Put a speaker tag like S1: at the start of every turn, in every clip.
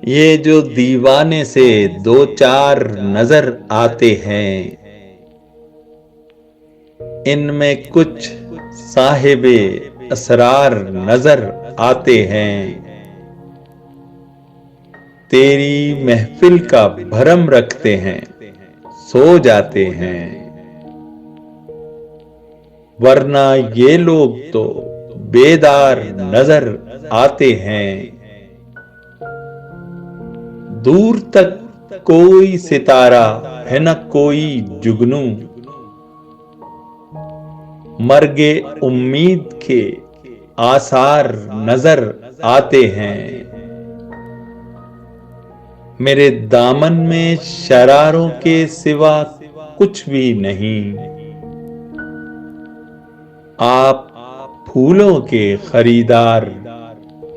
S1: ये जो दीवाने से दो चार नजर आते हैं, इनमें कुछ साहिबे असरार नजर आते हैं। तेरी महफिल का भरम रखते हैं, सो जाते हैं। वरना ये लोग तो बेदार नजर आते हैं। दूर तक कोई सितारा है न कोई जुगनू, मर्गे उम्मीद के आसार नजर आते हैं। मेरे दामन में शरारों के सिवा कुछ भी नहीं। आप फूलों के खरीदार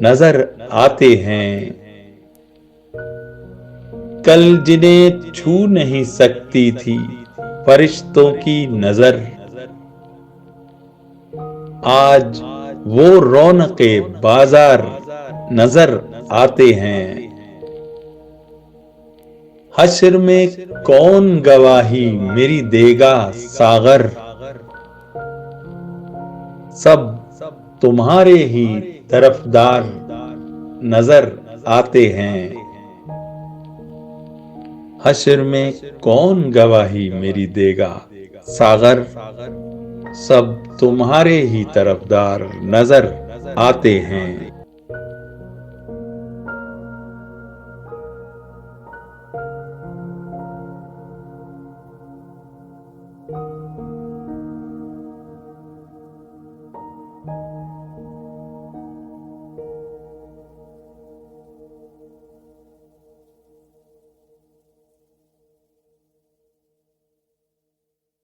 S1: नजर आते हैं। कल जिन्हें छू नहीं सकती थी फरिश्तों की नजर, आज वो रौनके बाजार नजर आते हैं। हश्र में कौन गवाही मेरी देगा सागर, सब तुम्हारे ही तरफदार नजर आते हैं। हश्र में कौन गवाही मेरी देगा सागर, सब तुम्हारे ही तरफदार नजर आते हैं।